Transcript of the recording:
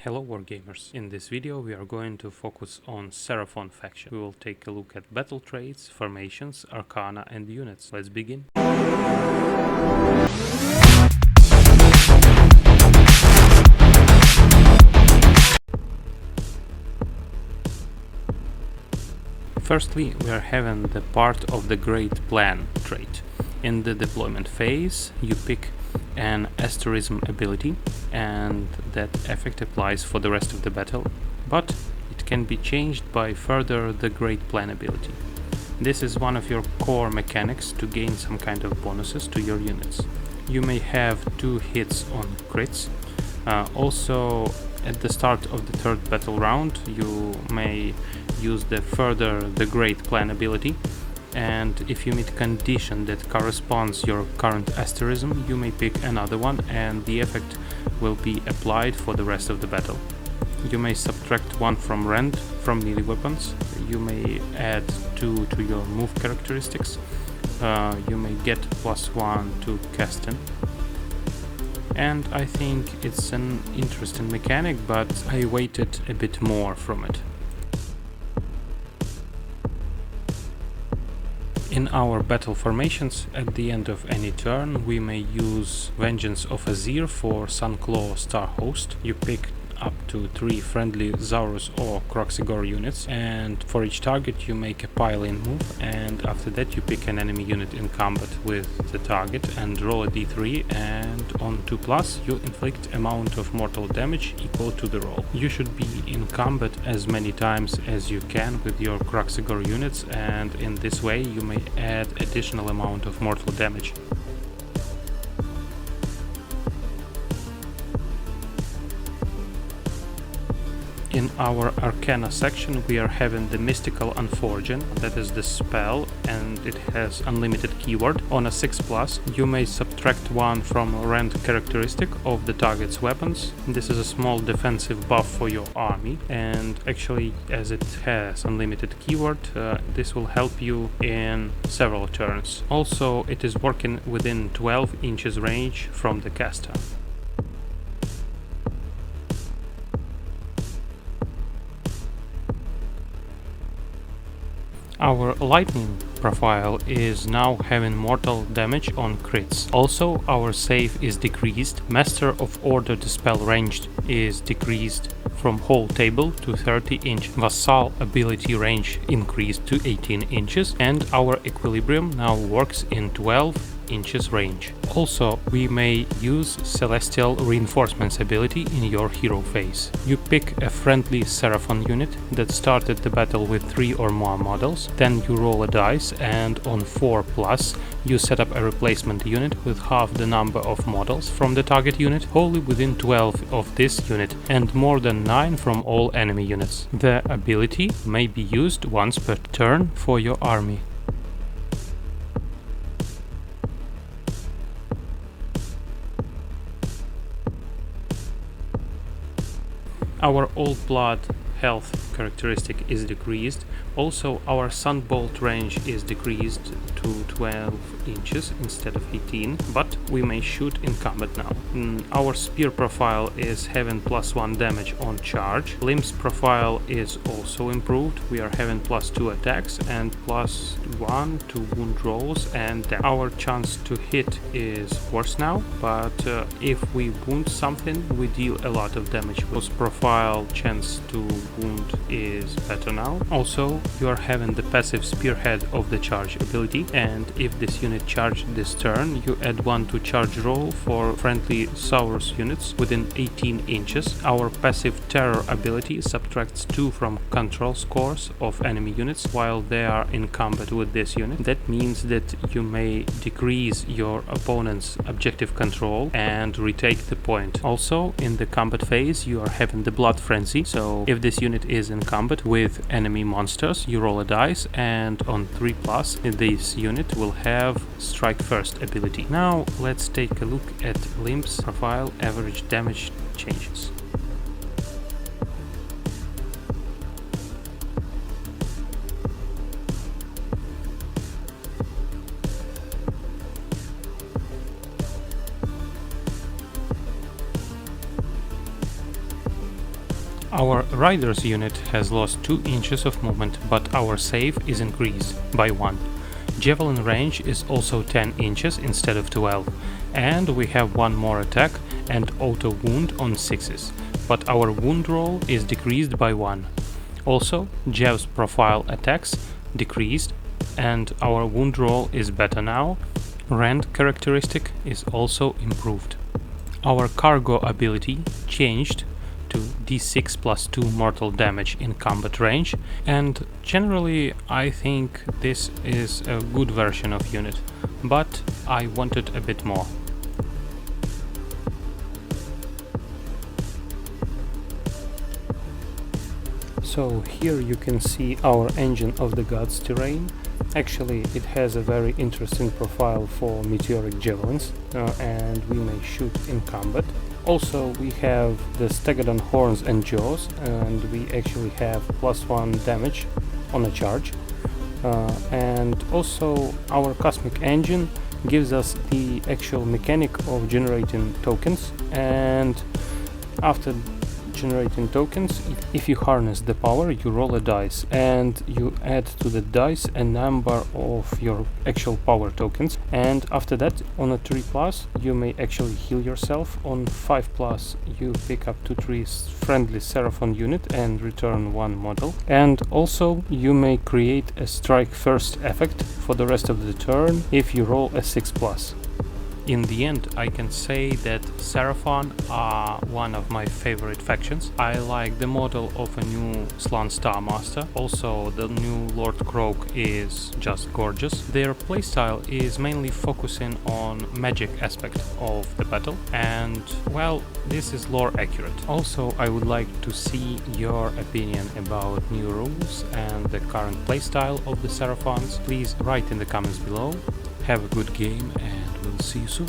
Hello Wargamers, in this video we are going to focus on Seraphon faction. We will take a look at battle traits, formations, arcana and units. Let's begin. Firstly, we are having the part of the Great Plan trait. In the deployment phase, you pick an asterism ability, and that effect applies for the rest of the battle, but it can be changed by further the Great Plan ability. This is one of your core mechanics to gain some kind of bonuses to your units. You may have 2 hits on crits. Also, at the start of the third battle round, you may use the Great Plan ability, and if you meet a condition that corresponds your current asterism, you may pick another one and the effect will be applied for the rest of the battle. You may subtract 1 from rend from melee weapons. You may add 2 to your move characteristics. You may get +1 to casting. And I think it's an interesting mechanic, but I waited a bit more from it. In our battle formations, at the end of any turn, we may use Vengeance of Azir for Sunclaw Star Host. You pick up to 3 friendly Zaurus or Kroxigor units, and for each target you make a pile-in move, and after that you pick an enemy unit in combat with the target and roll a d3, and on 2+, you inflict amount of mortal damage equal to the roll. You should be in combat as many times as you can with your Kroxigor units, and in this way you may add additional amount of mortal damage. In our Arcana section we are having the Mystical Unforging, that is the spell, and it has unlimited keyword. On a 6+, you may subtract 1 from rend characteristic of the target's weapons. This is a small defensive buff for your army, and actually, as it has unlimited keyword, this will help you in several turns. Also, it is working within 12 inches range from the caster. Our lightning profile is now having mortal damage on crits. Also, our save is decreased. Master of Order Dispel ranged is decreased from whole table to 30 inch. Vassal ability range increased to 18 inches, and our equilibrium now works in 12 inches range. Also, we may use Celestial Reinforcements ability in your hero phase. You pick a friendly Seraphon unit that started the battle with 3 or more models, then you roll a dice, and on 4+, you set up a replacement unit with half the number of models from the target unit, wholly within 12 of this unit, and more than 9 from all enemy units. The ability may be used once per turn for your army. Our Old Blood health characteristic is decreased. Also, our Sunbolt range is decreased to 12 inches instead of 18, but we may shoot in combat now. Our spear profile is having +1 damage on charge. Limbs profile is also improved. We are having +2 attacks and +1 to wound rolls, and our chance to hit is worse now, but if we wound something, we deal a lot of damage. Those profile chance to wound is better now. Also, you are having the passive Spearhead of the charge ability, and if this unit charged this turn, you add 1 to charge roll for friendly Saurus units within 18 inches. Our passive Terror ability subtracts 2 from control scores of enemy units while they are in combat with this unit. That means that you may decrease your opponent's objective control and retake the point. Also, in the combat phase, you are having the Blood Frenzy, so if this unit is in combat with enemy monsters, you roll a dice, and on 3+, this unit will have Strike First ability. Now let's take a look at Limbs profile average damage changes. Our Riders unit has lost 2 inches of movement, but our save is increased by 1. Javelin range is also 10 inches instead of 12, and we have 1 more attack and auto wound on 6s, but our wound roll is decreased by 1. Also, Jav's profile attacks decreased, and our wound roll is better now. Rend characteristic is also improved. Our cargo ability changed to d6 plus 2 mortal damage in combat range, and generally I think this is a good version of unit, but I wanted a bit more. So here you can see our Engine of the Gods terrain. Actually, it has a very interesting profile for meteoric javelins, and we may shoot in combat. Also, we have the Stegodon horns and jaws, and we actually have +1 damage on a charge. And also, our Cosmic Engine gives us the actual mechanic of generating tokens, and after generating tokens, if you harness the power, you roll a dice and you add to the dice a number of your actual power tokens, and after that on a 3+, you may actually heal yourself. On 5+, you pick up 2-3 friendly Seraphon unit and return 1 model, and also you may create a strike first effect for the rest of the turn if you roll a 6+. In the end, I can say that Seraphon are one of my favorite factions. I like the model of a new Slan Star Master. Also, the new Lord Croak is just gorgeous. Their playstyle is mainly focusing on magic aspect of the battle, and well, this is lore accurate. Also, I would like to see your opinion about new rules and the current playstyle of the Seraphons. Please write in the comments below. Have a good game, and we'll see you soon.